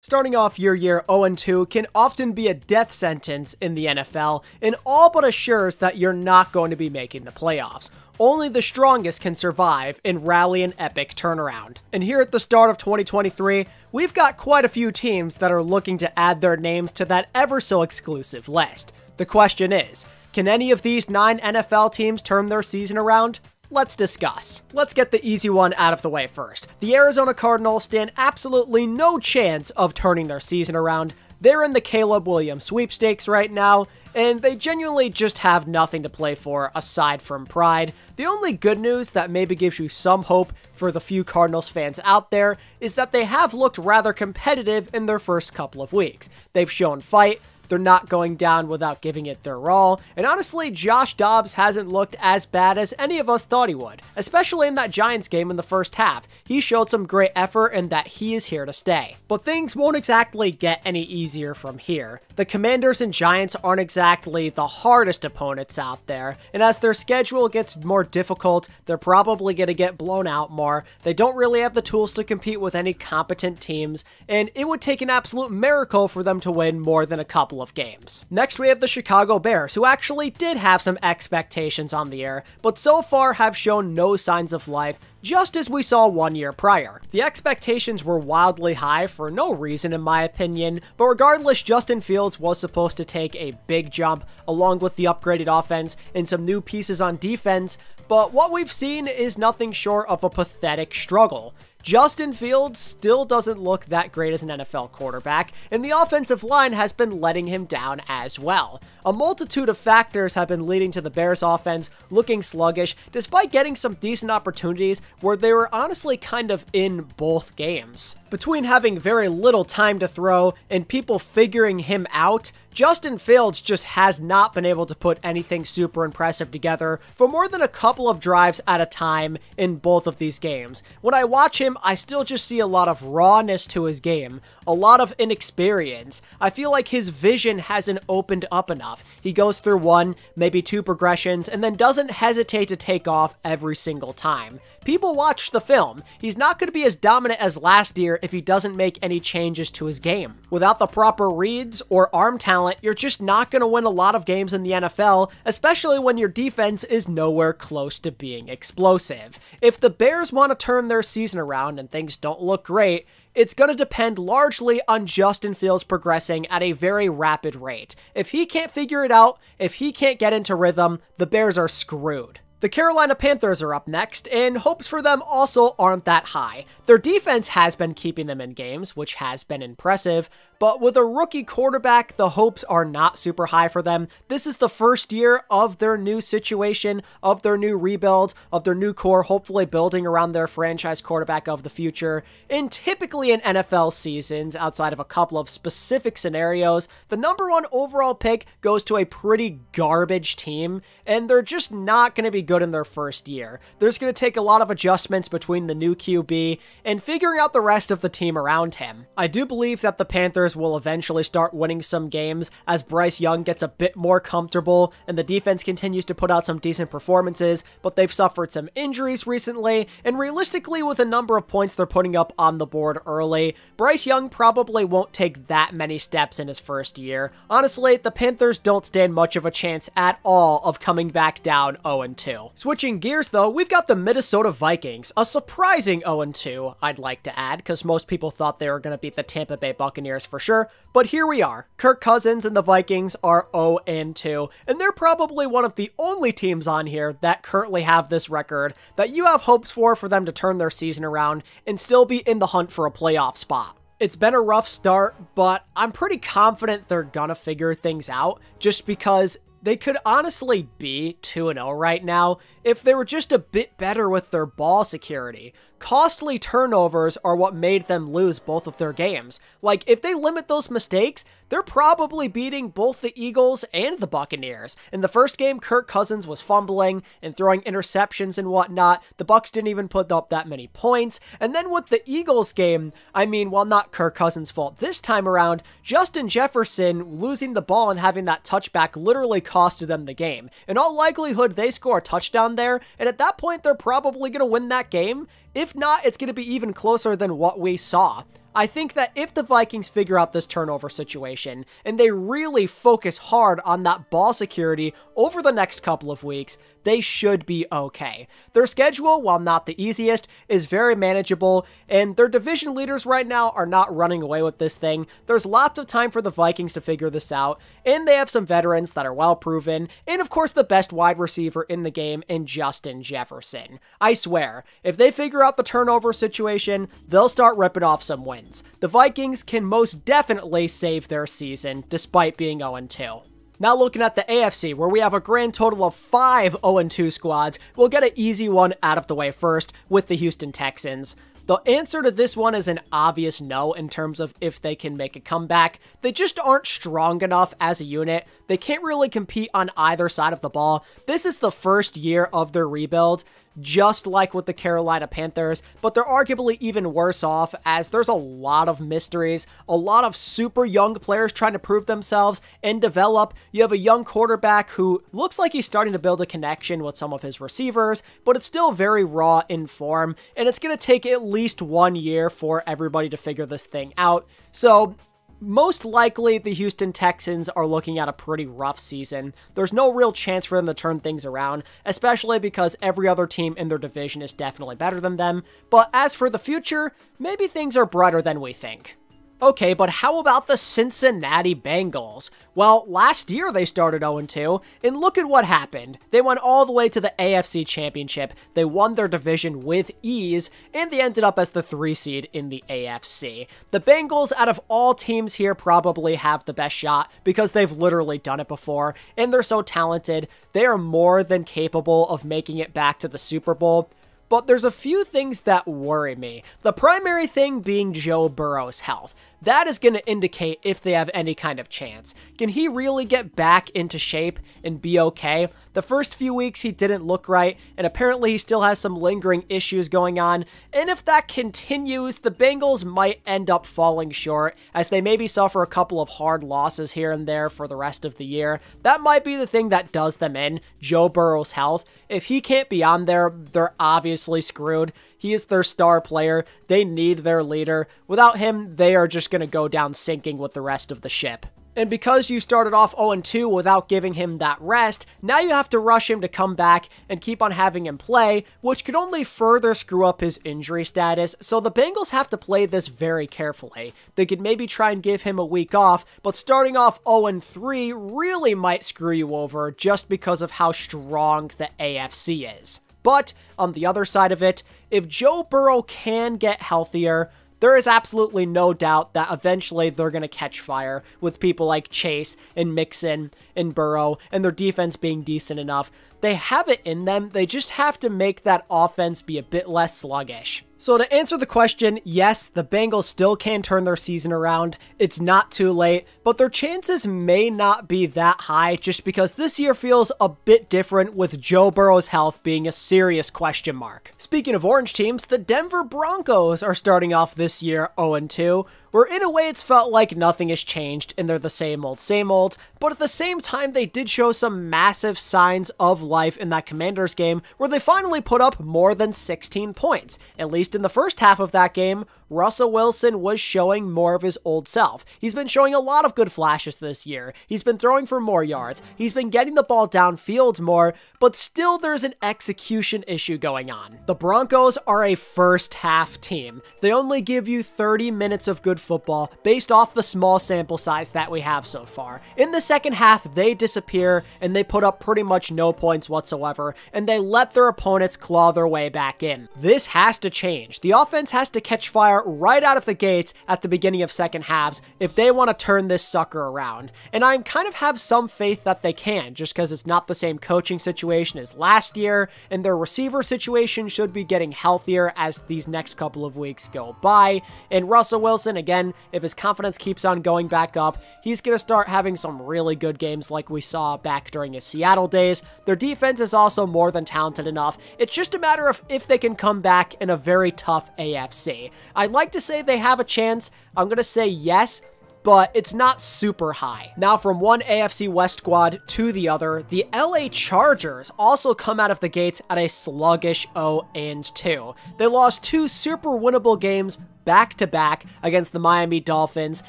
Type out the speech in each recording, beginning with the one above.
Starting off your year 0-2 can often be a death sentence in the NFL, and all but assures that you're not going to be making the playoffs. Only the strongest can survive and rally an epic turnaround. And here at the start of 2023, we've got quite a few teams that are looking to add their names to that ever so exclusive list. The question is, can any of these 9 NFL teams turn their season around? Let's discuss. Let's get the easy one out of the way first. The Arizona Cardinals stand absolutely no chance of turning their season around. They're in the Caleb Williams sweepstakes right now, and they genuinely just have nothing to play for aside from pride. The only good news that maybe gives you some hope for the few Cardinals fans out there is that they have looked rather competitive in their first couple of weeks. They've shown fight. They're not going down without giving it their all, and honestly, Josh Dobbs hasn't looked as bad as any of us thought he would, especially in that Giants game in the first half. He showed some great effort and that he is here to stay. But things won't exactly get any easier from here. The Commanders and Giants aren't exactly the hardest opponents out there, and as their schedule gets more difficult, they're probably going to get blown out more. They don't really have the tools to compete with any competent teams, and it would take an absolute miracle for them to win more than a couple of games. Next, we have the Chicago Bears, who actually did have some expectations on the air, but so far have shown no signs of life, just as we saw 1 year prior. The expectations were wildly high for no reason in my opinion, but regardless, Justin Fields was supposed to take a big jump along with the upgraded offense and some new pieces on defense, but what we've seen is nothing short of a pathetic struggle. Justin Fields still doesn't look that great as an NFL quarterback, and the offensive line has been letting him down as well. A multitude of factors have been leading to the Bears offense looking sluggish, despite getting some decent opportunities where they were honestly kind of in both games. Between having very little time to throw and people figuring him out, Justin Fields just has not been able to put anything super impressive together for more than a couple of drives at a time in both of these games. When I watch him, I still just see a lot of rawness to his game, a lot of inexperience. I feel like his vision hasn't opened up enough. He goes through 1, maybe 2 progressions, and then doesn't hesitate to take off every single time. People watch the film. He's not going to be as dominant as last year if he doesn't make any changes to his game. Without the proper reads or arm talent, you're just not going to win a lot of games in the NFL, especially when your defense is nowhere close to being explosive. If the Bears want to turn their season around and things don't look great, it's going to depend largely on Justin Fields progressing at a very rapid rate. If he can't figure it out, if he can't get into rhythm, the Bears are screwed. The Carolina Panthers are up next, and hopes for them also aren't that high. Their defense has been keeping them in games, which has been impressive, but with a rookie quarterback, the hopes are not super high for them. This is the first year of their new situation, of their new rebuild, of their new core, hopefully building around their franchise quarterback of the future. And typically in NFL seasons, outside of a couple of specific scenarios, the #1 overall pick goes to a pretty garbage team, and they're just not going to be good in their first year. There's going to take a lot of adjustments between the new QB and figuring out the rest of the team around him. I do believe that the Panthers will eventually start winning some games as Bryce Young gets a bit more comfortable and the defense continues to put out some decent performances, but they've suffered some injuries recently, and realistically with the number of points they're putting up on the board early, Bryce Young probably won't take that many steps in his first year. Honestly, the Panthers don't stand much of a chance at all of coming back down 0-2. Switching gears though, we've got the Minnesota Vikings, a surprising 0-2, I'd like to add, because most people thought they were going to beat the Tampa Bay Buccaneers for sure, but here we are. Kirk Cousins and the Vikings are 0-2, and they're probably one of the only teams on here that currently have this record that you have hopes for them to turn their season around and still be in the hunt for a playoff spot. It's been a rough start, but I'm pretty confident they're gonna figure things out just because they could honestly be 2-0 right now if they were just a bit better with their ball security. Costly turnovers are what made them lose both of their games. Like, if they limit those mistakes, they're probably beating both the Eagles and the Buccaneers. In the first game, Kirk Cousins was fumbling and throwing interceptions and whatnot. The Bucs didn't even put up that many points. And then with the Eagles game, I mean, while not Kirk Cousins' fault this time around, Justin Jefferson losing the ball and having that touchback literally costed them the game. In all likelihood, they score a touchdown there, and at that point, they're probably going to win that game. If not, it's going to be even closer than what we saw. I think that if the Vikings figure out this turnover situation and they really focus hard on that ball security over the next couple of weeks, they should be okay. Their schedule, while not the easiest, is very manageable, and their division leaders right now are not running away with this thing. There's lots of time for the Vikings to figure this out, and they have some veterans that are well proven, and of course the best wide receiver in the game in Justin Jefferson. I swear, if they figure out the turnover situation, they'll start ripping off some wins. The Vikings can most definitely save their season, despite being 0-2. Now looking at the AFC, where we have a grand total of 5 0-2 squads, we'll get an easy one out of the way first with the Houston Texans. The answer to this one is an obvious no in terms of if they can make a comeback. They just aren't strong enough as a unit. They can't really compete on either side of the ball. This is the first year of their rebuild, just like with the Carolina Panthers, but they're arguably even worse off as there's a lot of mysteries, a lot of super young players trying to prove themselves and develop. You have a young quarterback who looks like he's starting to build a connection with some of his receivers, but it's still very raw in form, and it's going to take at least 1 year for everybody to figure this thing out. So most likely, the Houston Texans are looking at a pretty rough season. There's no real chance for them to turn things around, especially because every other team in their division is definitely better than them. But as for the future, maybe things are brighter than we think. Okay, but how about the Cincinnati Bengals? Well, last year they started 0-2, and look at what happened. They went all the way to the AFC Championship, they won their division with ease, and they ended up as the 3 seed in the AFC. The Bengals, out of all teams here, probably have the best shot because they've literally done it before, and they're so talented. They are more than capable of making it back to the Super Bowl. But there's a few things that worry me. The primary thing being Joe Burrow's health. That is going to indicate if they have any kind of chance. Can he really get back into shape and be okay? The first few weeks he didn't look right, and apparently he still has some lingering issues going on. And if that continues, the Bengals might end up falling short, as they maybe suffer a couple of hard losses here and there for the rest of the year. That might be the thing that does them in, Joe Burrow's health. If he can't be on there, they're obviously screwed. He is their star player. They need their leader. Without him, they are just going to go down sinking with the rest of the ship. And because you started off 0-2 without giving him that rest, now you have to rush him to come back and keep on having him play, which could only further screw up his injury status, so the Bengals have to play this very carefully. They could maybe try and give him a week off, but starting off 0-3 really might screw you over just because of how strong the AFC is. But on the other side of it, if Joe Burrow can get healthier, there is absolutely no doubt that eventually they're going to catch fire with people like Chase and Mixon and Burrow and their defense being decent enough. They have it in them. They just have to make that offense be a bit less sluggish. So to answer the question, yes, the Bengals still can turn their season around. It's not too late, but their chances may not be that high just because this year feels a bit different with Joe Burrow's health being a serious question mark. Speaking of orange teams, the Denver Broncos are starting off this year 0-2. Where in a way it's felt like nothing has changed and they're the same old, but at the same time they did show some massive signs of life in that Commanders game where they finally put up more than 16 points. At least in the first half of that game, Russell Wilson was showing more of his old self. He's been showing a lot of good flashes this year. He's been throwing for more yards. He's been getting the ball downfield more, but still there's an execution issue going on. The Broncos are a first half team. They only give you 30 minutes of good football based off the small sample size that we have so far. In the second half, they disappear and they put up pretty much no points whatsoever, and they let their opponents claw their way back in. This has to change. The offense has to catch fire right out of the gates at the beginning of second halves if they want to turn this sucker around. And I kind of have some faith that they can, just because it's not the same coaching situation as last year, and their receiver situation should be getting healthier as these next couple of weeks go by. And Russell Wilson, again, if his confidence keeps on going back up, he's going to start having some really good games like we saw back during his Seattle days. Their defense is also more than talented enough. It's just a matter of if they can come back in a very tough AFC. I'd like to say they have a chance. I'm going to say yes, but it's not super high. Now, from one AFC West squad to the other, the LA Chargers also come out of the gates at a sluggish 0-2. They lost 2 super winnable games back-to-back against the Miami Dolphins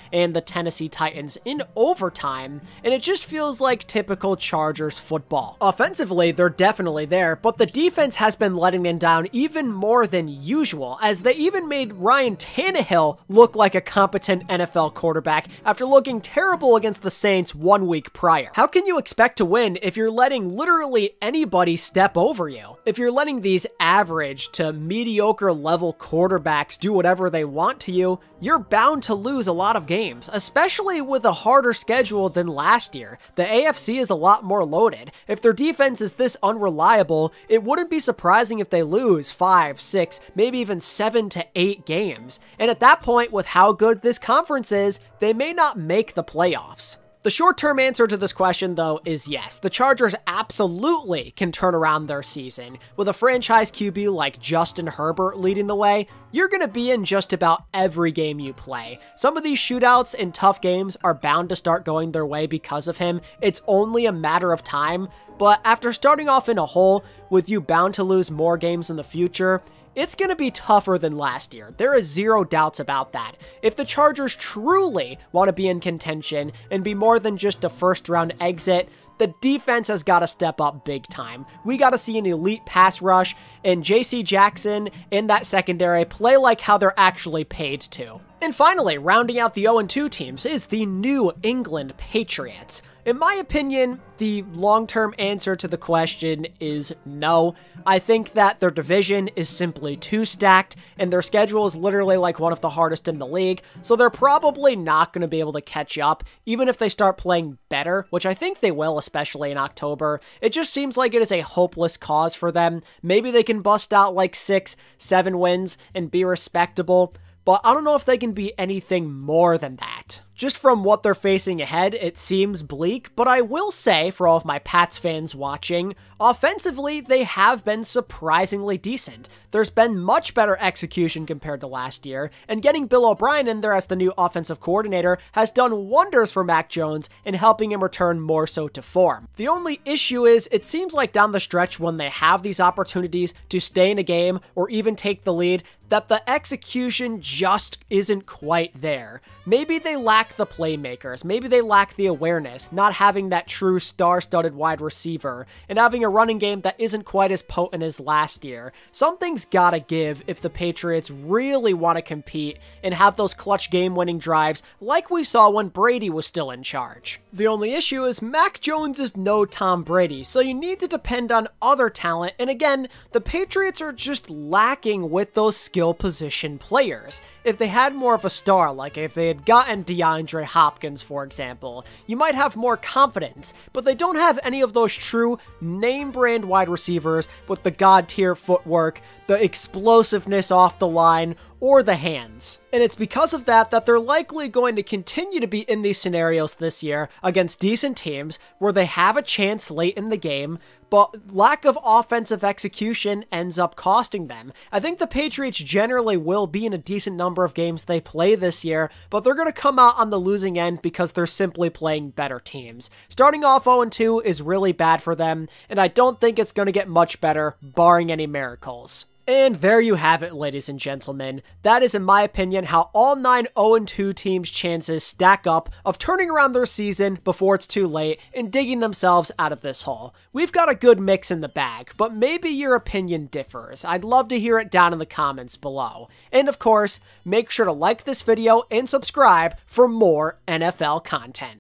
and the Tennessee Titans in overtime, and it just feels like typical Chargers football. Offensively, they're definitely there, but the defense has been letting them down even more than usual, as they even made Ryan Tannehill look like a competent NFL quarterback after looking terrible against the Saints 1 week prior. How can you expect to win if you're letting literally anybody step over you? If you're letting these average to mediocre level quarterbacks do whatever they want to you, you're bound to lose a lot of games, especially with a harder schedule than last year. The AFC is a lot more loaded. If their defense is this unreliable, it wouldn't be surprising if they lose 5, 6, maybe even 7 to 8 games. And at that point, with how good this conference is, they may not make the playoffs. The short-term answer to this question, though, is yes. The Chargers absolutely can turn around their season. With a franchise QB like Justin Herbert leading the way, you're going to be in just about every game you play. Some of these shootouts and tough games are bound to start going their way because of him. It's only a matter of time, but after starting off in a hole, with you bound to lose more games in the future, it's going to be tougher than last year. There is zero doubts about that. If the Chargers truly want to be in contention and be more than just a first-round exit, the defense has got to step up big time. We got to see an elite pass rush, and J.C. Jackson and that secondary play like how they're actually paid to. And finally, rounding out the 0-2 teams is the New England Patriots. In my opinion, the long-term answer to the question is no. I think that their division is simply too stacked, and their schedule is literally like one of the hardest in the league, so they're probably not going to be able to catch up, even if they start playing better, which I think they will, especially in October. It just seems like it is a hopeless cause for them. Maybe they can bust out like 6, 7 wins and be respectable, but I don't know if they can be anything more than that. Just from what they're facing ahead, it seems bleak, but I will say, for all of my Pats fans watching, offensively, they have been surprisingly decent. There's been much better execution compared to last year, and getting Bill O'Brien in there as the new offensive coordinator has done wonders for Mac Jones in helping him return more so to form. The only issue is, it seems like down the stretch when they have these opportunities to stay in a game or even take the lead, that the execution just isn't quite there. Maybe they lack the playmakers, maybe they lack the awareness, not having that true star-studded wide receiver, and having a running game that isn't quite as potent as last year. Something's gotta give if the Patriots really want to compete and have those clutch game-winning drives like we saw when Brady was still in charge. The only issue is Mac Jones is no Tom Brady, so you need to depend on other talent, and again, the Patriots are just lacking with those skill position players. If they had more of a star, like if they had gotten DeAndre Hopkins, for example, you might have more confidence, but they don't have any of those true name-brand wide receivers with the god-tier footwork, the explosiveness off the line, or the hands. And it's because of that that they're likely going to continue to be in these scenarios this year against decent teams where they have a chance late in the game, but lack of offensive execution ends up costing them. I think the Patriots generally will be in a decent number of games they play this year, but they're going to come out on the losing end because they're simply playing better teams. Starting off 0-2 is really bad for them, and I don't think it's going to get much better, barring any miracles. And there you have it, ladies and gentlemen. That is, in my opinion, how all 9 0-2 teams' chances stack up of turning around their season before it's too late and digging themselves out of this hole. We've got a good mix in the bag, but maybe your opinion differs. I'd love to hear it down in the comments below. And of course, make sure to like this video and subscribe for more NFL content.